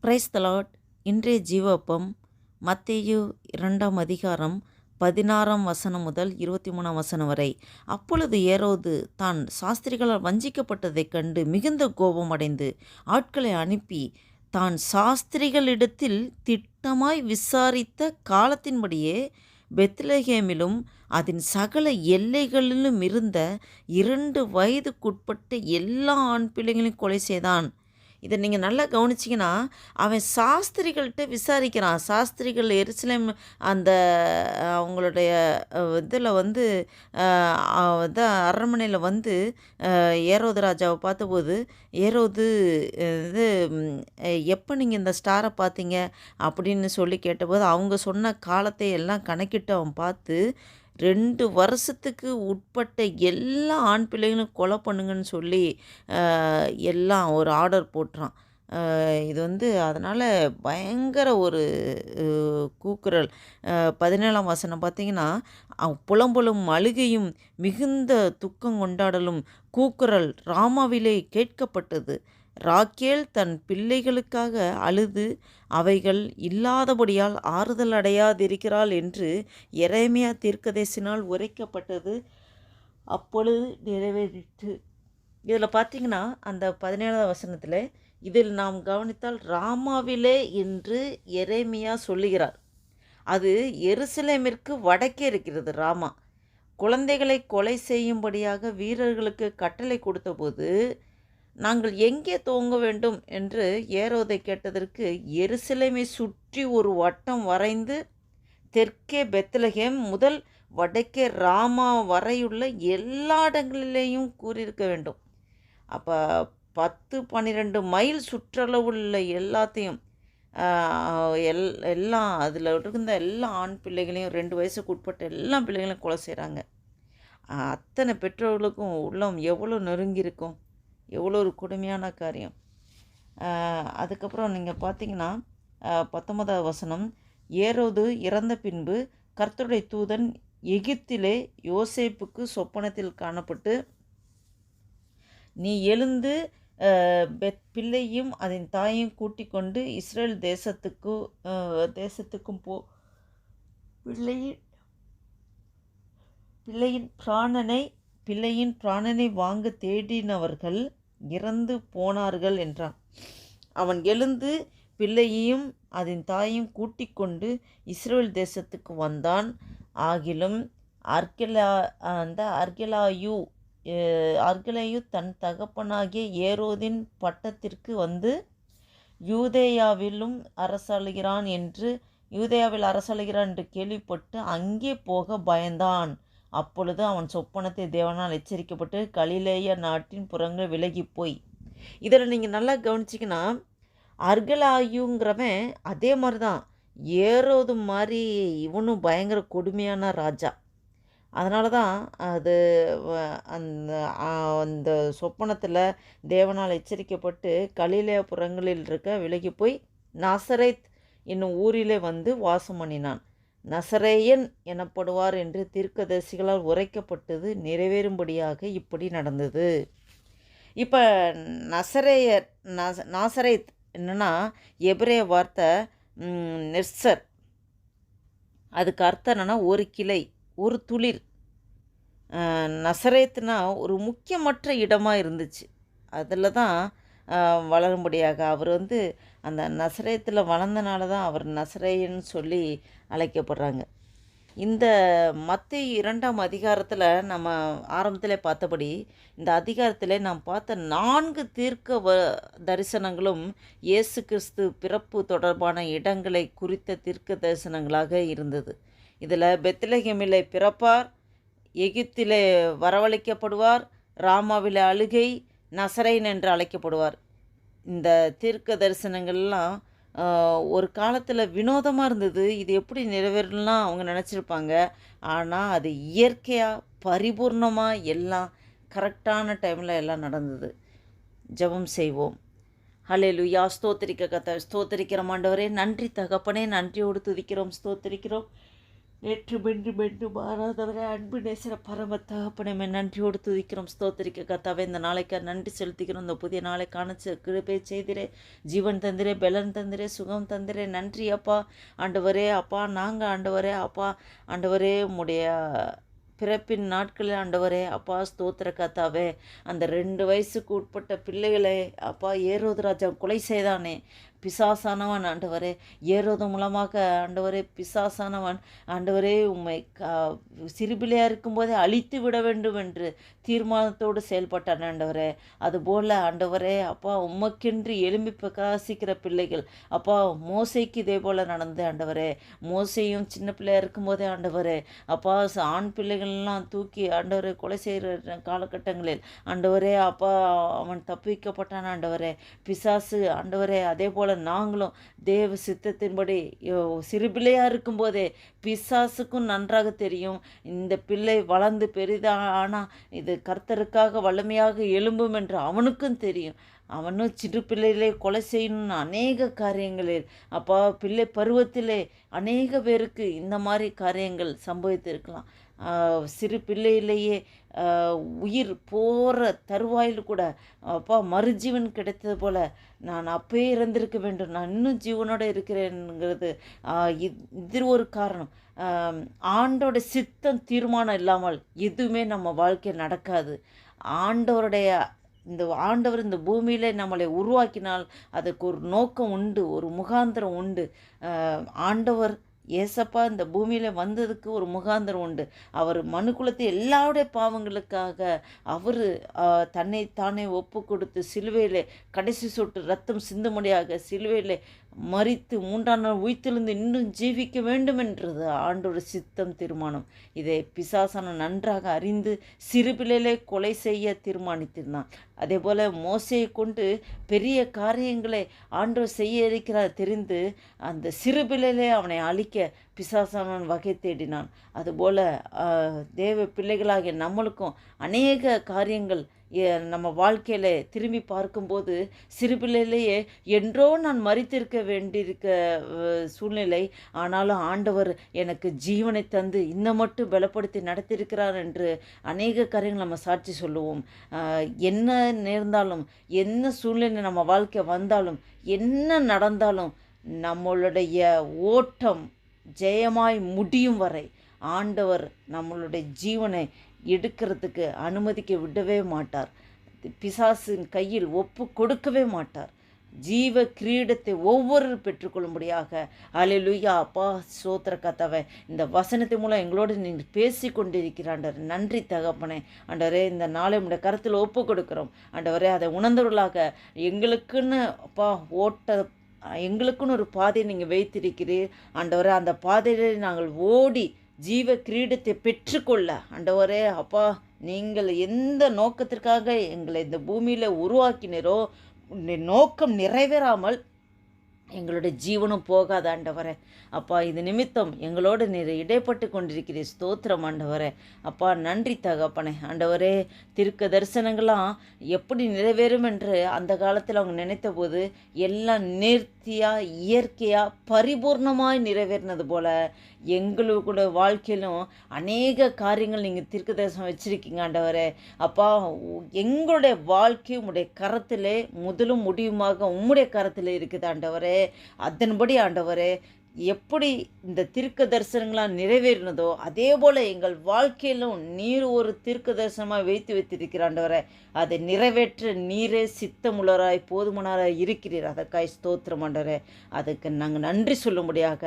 Praise the Lord. இன்றைய ஜீவப்பம் மத்தேயு 2ஆம் அதிகாரம் 16ஆம் வசனம் முதல் 23ஆம் வசனம் வரை. அப்பொழுது ஏரோது தான் சாஸ்திரிகளால் வஞ்சிக்கப்பட்டதைக் கண்டு மிகுந்த கோபமடைந்து ஆட்களை அனுப்பி தான் சாஸ்திரிகளிடத்தில் திட்டமாய் விசாரித்த காலத்தின்படியே பெத்லகேமிலும் அதன் சகல எல்லைகளிலும் இருந்த 2 வயதுக்குட்பட்ட எல்லா ஆண் பிள்ளைகளையும் கொலை செய்தான். இதை நீங்கள் நல்லா கவனிச்சிங்கன்னா, அவன் சாஸ்திரிகள்கிட்ட விசாரிக்கிறான். சாஸ்திரிகள் எருசலேம் அந்த அவங்களுடைய இதில் வந்து இதான் அரண்மனையில் வந்து ஏரோது ராஜாவை பார்த்தபோது, ஏரோது இது எப்போ நீங்கள் இந்த ஸ்டாரை பார்த்தீங்க அப்படின்னு சொல்லி கேட்டபோது, அவங்க சொன்ன காலத்தை எல்லாம் கணக்கிட்டு அவன் பார்த்து 2 வருஷத்துக்கு உட்பட்ட எல்லா ஆண் பிள்ளைகளும் கொலை பண்ணுங்கன்னு சொல்லி எல்லாம் ஒரு ஆர்டர் போட்டுறான். இது வந்து அதனால் பயங்கர ஒரு கூக்குரல். 17ஆம் வசனம் பார்த்தீங்கன்னா, புலம்பலும் அழுகையும் மிகுந்த துக்கம் கொண்டாடலும் கூக்குரல் ராமாவிலே கேட்கப்பட்டது. ராக்கேல் தன் பிள்ளைகளுக்காக அழுது அவைகள் இல்லாதபடியால் ஆறுதல் அடையாதிருக்கிறாள் என்று எரேமியா தீர்க்கதரிசியினால் உரைக்கப்பட்டது அப்பொழுது நிறைவேறிற்று. இதில் பார்த்தீங்கன்னா, அந்த 17ஆம் வசனத்தில் இதில் நாம் கவனித்தால் ராமாவிலே என்று எரேமியா சொல்லுகிறார். அது எருசலேமிற்கு வடக்கே இருக்கிறது ராமா. குழந்தைகளை கொலை செய்யும்படியாக வீரர்களுக்கு கட்டளை கொடுத்தபோது நாங்கள் எங்கே துவங்க வேண்டும் என்று ஏரோதை கேட்டதற்கு, எருசலேமை சுற்றி ஒரு வட்டம் வரைந்து தெற்கே பெத்லகேம் முதல் வடக்கே ராமா வரையுள்ள எல்லா இடங்களிலேயும் கூறியிருக்க வேண்டும். அப்போ 10-12 மைல் சுற்றளவுள்ள எல்லாத்தையும் எல்லாம் அதில் இருந்த எல்லா ஆண் பிள்ளைகளையும் 2 வயசுக்கு உட்பட்ட எல்லா பிள்ளைகளையும் கொலை செய்கிறாங்க. அத்தனை பெற்றோர்களுக்கும் உள்ளம் எவ்வளோ நெருங்கியிருக்கும், எவ்வளோ ஒரு கொடுமையான காரியம். அதுக்கப்புறம் நீங்கள் பார்த்தீங்கன்னா 19ஆவது வசனம், ஏரோது இறந்த பின்பு கர்த்தருடைய தூதன் எகிப்திலே யோசேப்புக்கு சொப்பனத்தில் காணப்பட்டு, நீ எழுந்து பிள்ளையும் அதன் தாயையும் கூட்டிக் கொண்டு இஸ்ரேல் தேசத்துக்கும் போ, பிள்ளையின் பிராணனை வாங்க தேடினவர்கள் இறந்து போனார்கள் என்றான். அவன் எழுந்து பிள்ளையையும் அதன் தாயையும் கூட்டிக் கொண்டு இஸ்ரேல் தேசத்துக்கு வந்தான். ஆகிலும் அர்கெலாயு தன் தகப்பனாகிய ஏரோதின் பட்டத்திற்கு வந்து யூதேயாவில் அரசாளுகிறான் என்று கேள்விப்பட்டு அங்கே போக பயந்தான். அப்பொழுது அவன் சொப்பனத்தை தேவனால் எச்சரிக்கப்பட்டு கலிலேய நாட்டின் புறங்கள் விலகி போய். இதில் நீங்கள் நல்லா கவனிச்சிங்கன்னா, அர்கெலாயுங்கிறவன் அதே மாதிரி தான், ஏரோது மாதிரி இவனும் பயங்கர கொடுமையான ராஜா. அதனால தான் அது அந்த சொப்பனத்தில் தேவனால் எச்சரிக்கப்பட்டு கலிலேய புறங்களில் இருக்க விலகி போய் நாசரேத் என்னும் ஊரிலே வந்து வாசம் பண்ணினான். நசரேயன் எனப்படுவார் என்று தீர்க்கதரிசிகளால் உரைக்கப்பட்டது நிறைவேறும்படியாக இப்படி நடந்தது. இப்போ நாசரேத் என்னன்னா எபிரேய வார்த்தை நெர்சர். அதுக்கு அர்த்தம் என்னென்னா ஒரு கிளை, ஒரு துளிர். நசரேத்னா ஒரு முக்கியமற்ற இடமாக இருந்துச்சு. அதில் தான் வளரும்படியாக அவர் வந்து அந்த நசரேத்தில் வளர்ந்தனால தான் அவர் நசரேயன்னு சொல்லி அழைக்கப்படுறாங்க. இந்த மத்தேயு 2ஆம் அதிகாரத்தில் நம்ம ஆரம்பத்தில் பார்த்தபடி, இந்த அதிகாரத்தில் நாம் பார்த்த 4 தீர்க்க தரிசனங்களும் இயேசு கிறிஸ்து பிறப்பு தொடர்பான இடங்களை குறித்த தீர்க்க தரிசனங்களாக இருந்தது. இதில் பெத்லகேமிலே பிறப்பார், எகிப்திலே வரவழைக்கப்படுவார், ராமாவிலே அழுகை, நசரேயன் என்று அழைக்கப்படுவார். இந்த தீர்க்க தரிசனங்கள்லாம் ஒரு காலத்தில் வினோதமாக இருந்தது. இது எப்படி நிறைவேறலாம் அவங்க நினச்சிருப்பாங்க. ஆனால் அது இயற்கையாக பரிபூர்ணமாக எல்லாம் கரெக்டான டைமில் எல்லாம் நடந்தது. ஜெபம் செய்வோம். ஹல்லேலூயா. ஸ்தோத்திரிக்கிறோம் ஆண்டவரே. நன்றி தகப்பனே, நன்றியோடு துதிக்கிறோம், ஸ்தோத்திரிக்கிறோம். நேற்று மென்று மென்று மாறாதவரை அன்பு நேசர பரம தகப்பனமே நன்றியோடு துதிக்கிறோம். ஸ்தோத்திரிக்க கத்தாவே இந்த நாளைக்கு நன்றி செலுத்திக்கிறோம். இந்த புதிய நாளை காணிச்சு கிருபை செய்திரே, ஜீவன் தந்திரே, பலன் தந்திரே, சுகம் தந்திரே. நன்றி அப்பா. ஆண்டவரே அப்பா, நாங்கள் ஆண்டவரே அப்பா, ஆண்டவரே உம்முடைய பிறப்பின் நாட்களில் ஆண்டவரே அப்பா ஸ்தோத்திர கத்தாவே, அந்த 2 வயசுக்கு உட்பட்ட பிள்ளைகளை அப்பா ஏரோது ராஜா கொலை செய்தானே, பிசாசானவன் ஆண்டவரே, ஏரோது மூலமாக ஆண்டவரே பிசாசானவன் ஆண்டவரே உம்மை சிறுபிள்ளையாக இருக்கும்போதே அழித்து விட வேண்டும் என்று தீர்மானத்தோடு செயல்பட்டான் ஆண்டவரே. அதுபோல் ஆண்டவரே அப்பா உமக்கென்று எழும்பி பிரகாசிக்கிற பிள்ளைகள் அப்பா, மோசைக்கு இதே போல் நடந்து ஆண்டவரே, மோசையும் சின்ன பிள்ளையாக இருக்கும்போதே ஆண்டவரே அப்பா ஆண் பிள்ளைகள்லாம் தூக்கி ஆண்டவரை கொலை செய்கிற காலகட்டங்களில் ஆண்டவரே அப்பா அவன் தப்பிக்கப்பட்டான் ஆண்டவரே. பிசாசு ஆண்டவரே அதே போல் நாங்களும் தேவ சித்தத்தின்படி சிறுபிள்ளையாக இருக்கும்போதே பிசாசுக்கும் நன்றாக தெரியும் இந்த பிள்ளை வளர்ந்து பெரிதாக இது கர்த்தருக்காக வல்லமையாக எழும்பும் என்று அவனுக்கும் தெரியும். அவனும் சிறு பிள்ளையிலே கொலை செய்யணும்னு அநேக காரியங்களில் அப்பா பிள்ளை பருவத்திலே அநேக பேருக்கு இந்த மாதிரி காரியங்கள் சம்பவித்திருக்கலாம். சிறு பிள்ளையிலேயே உயிர் போகிற தருவாயில் கூட அப்பா மறுஜீவன் கிடைத்தது போல் நான் அப்பயே இறந்திருக்க வேண்டும், நான் இன்னும் ஜீவனோடு இருக்கிறேங்கிறது இது ஒரு காரணம். ஆண்டோட சித்தம் தீர்மானம் இல்லாமல் எதுவுமே நம்ம வாழ்க்கையில் நடக்காது. ஆண்டவர் இந்த பூமியில் நம்மளை உருவாக்கினால் அதுக்கு ஒரு நோக்கம் உண்டு, ஒரு முகாந்திரம் உண்டு. ஆண்டவர் ஏசப்பா இந்த பூமியில் வந்ததுக்கு ஒரு முகாந்திரம் உண்டு. அவர் மனுக்குலத்தை எல்லாருடைய பாவங்களுக்காக அவர் தன்னை தானே ஒப்பு கொடுத்து சிலுவையில் கடைசி சொட்டு ரத்தம் சிந்தும்படியாக சிலுவையில் மரித்து 3ஆம் நாள் உயிர்த்தெழுந்து இன்னும் ஜீவிக்க வேண்டும் என்றது ஆண்டோட சித்தம் தீர்மானம். இதை பிசாசான நன்றாக அறிந்து சிறுபிள்ளையிலே கொலை செய்ய தீர்மானித்திருந்தான். அதே போல் மோசையை கொண்டு பெரிய காரியங்களை ஆண்டவர் செய்ய இருக்கிறார் தெரிந்து அந்த சிறுபிள்ளையிலே அவனை அழிக்க பிசாசானவன் வகை தேடினான். அதுபோல் தேவ பிள்ளைகளாகிய நம்மளுக்கும் அநேக காரியங்கள் நம்ம வாழ்க்கையில் திரும்பி பார்க்கும்போது சிறுபிள்ளையிலேயே என்றோ நான் மரித்திருக்க வேண்டியிருக்க சூழ்நிலை, ஆனாலும் ஆண்டவர் எனக்கு ஜீவனை தந்து இன்னும் மட்டும் பலப்படுத்தி நடத்தியிருக்கிறார் என்று அநேக காரியங்கள் நம்ம சாட்சி சொல்லுவோம். என்ன நேர்ந்தாலும், என்ன சூழ்நிலை நம்ம வாழ்க்கை வந்தாலும், என்ன நடந்தாலும் நம்மளுடைய ஓட்டம் ஜெயமாய் முடியும் வரை ஆண்டவர் நம்மளுடைய ஜீவனை எடுக்கிறதுக்கு அனுமதிக்க விடவே மாட்டார். பிசாசின் கையில் ஒப்பு கொடுக்கவே மாட்டார். ஜீவ கிரீடத்தை ஒவ்வொரு பெற்றுக்கொள்ளும்படியாக அல்லேலூயா. அப்பா ஸ்தோத்திர கர்த்தாவே, இந்த வசனத்தை மூலம் எங்களோடு நீங்கள் பேசி கொண்டிருக்கிறாண்டவர். நன்றி தகப்பனே. ஆண்டவரே இந்த நாளை உடைய கருத்தில் ஒப்பு கொடுக்குறோம் ஆண்டவரே. அதை உணர்ந்தவர்களாக எங்களுக்குன்னு அப்பா எங்களுக்குன்னு ஒரு பாதையை நீங்கள் வைத்திருக்கிறீர் ஆண்டவரே. அந்த பாதையில் நாங்கள் ஓடி ஜீவ கிரீடத்தை பெற்றுக்கொள்ள ஆண்டவரே அப்பா, நீங்கள் எந்த நோக்கத்திற்காக எங்களை இந்த பூமியில் உருவாக்கினீரோ நோக்கம் நிறைவேறாமல் எங்களுடைய ஜீவனும் போகாத ஆண்டவரே. அப்பா இது நிமித்தம் எங்களோடு நீர் இடைப்பட்டு கொண்டிருக்கிறீர். ஸ்தோத்திரம் ஆண்டவரே. அப்பா நன்றி தகப்பனே. ஆண்டவரே தீர்க்க தரிசனங்களாம் எப்படி நிறைவேறும் என்று அந்த காலத்தில் அவங்க நினைத்த போது எல்லாம் நேர்த்தியாக இயற்கையாக பரிபூர்ணமாய் நிறைவேறினது போல எங்களோட வாழ்க்கையிலும் அநேக காரியங்கள் நீங்கள் தீர்க்க தரிசனம் வச்சுருக்கீங்க ஆண்டவரே. அப்பா எங்களுடைய வாழ்க்கை உம்முடைய கரத்திலே முதலும் முடியுமாக உம்முடைய கரத்தில் இருக்குது ஆண்டவரே. அதன்படி ஆண்டவரே எப்படி இந்த தீர்க்க தரிசனங்களாக நிறைவேறினதோ அதே போல் எங்கள் வாழ்க்கையிலும் நீர் ஒரு தீர்க்க தரிசனமாக வைத்திருக்கிற ஆண்டவரே. அதை நிறைவேற்ற நீரே சித்தமுள்ளராய் போதுமானவராய் இருக்கிறீர். அதற்காய் ஸ்தோத்திரம் ஆண்டவரே. அதுக்கு நாங்கள் நன்றி சொல்லும்படியாக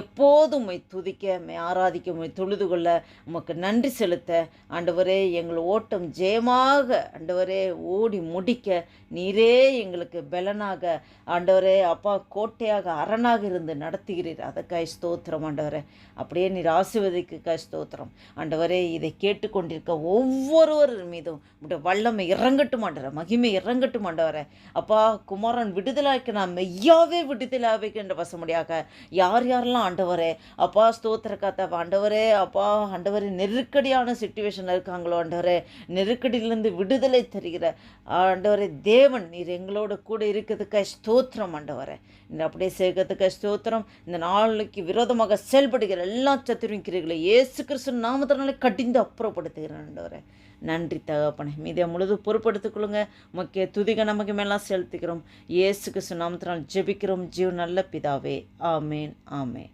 எப்போதும் உம்மை துதிக்க, உம்மை ஆராதிக்க, உம்மை தொழுது கொள்ள உமக்கு நன்றி செலுத்த ஆண்டவரே எங்கள் ஓட்டம் ஜெயமாக ஆண்டவரே ஓடி முடிக்க நீரே எங்களுக்கு பலனாக ஆண்டவரே அப்பா கோட்டையாக அரணாக இருந்து நடத்துகிறீர். அதற்காய் ஸ்தோத்திரம் ஆண்டவரே. அப்படியே நீர் ஆசீர்வதிக்க ஸ்தோத்திரம் ஆண்டவரே. இதை கேட்டுக்கொண்டிருக்க ஒவ்வொருவர் மீதும் உடைய வல்லமை இறங்கட்டும் ஆண்டவரே, மகிமை இறங்கட்டும் ஆண்டவரே. அப்பா குமாரன் விடுதலாய்க்கு நான் மெய்யாவே விடுதலாவைக்கு என்ற வசமுடியாக யார் யாரெல்லாம் ஆண்டவரே அப்பா ஸ்தோத்திர கர்த்தாவே ஆண்டவரே அப்பா ஆண்டவரே நெருக்கடியான சிச்சுவேஷனில் இருக்காங்களோ ஆண்டவரே, நெருக்கடியிலிருந்து விடுதலை தருகிற ஆண்டவரே தேவன் நீர் எங்களோட கூட இருக்கிறதுக்காக ஸ்தோத்திரம் ஆண்டவரே. அப்படியே சேர்க்கறதுக்கு ஸ்தோத்திரம். இந்த நாளைக்கு விரோதமாக செயல்படுகிற எல்லா சத்துருவின் கிரியைகளை இயேசு கிறிஸ்து நாமத்தினாலே கடிந்து அப்புறப்படுத்துகிறேன் ஆண்டவரே. நன்றி தகப்பனே. மீதியை முழுது பொறுப்படுத்திக் கொள்ளுங்க. முக்கிய துதிக நமக்கு மேலாம் செலுத்துகிறோம். இயேசு கிறிஸ்து நாமத்தினால் ஜெபிக்கிறோம் ஜீவ நல்ல பிதாவே. ஆமேன் ஆமேன்.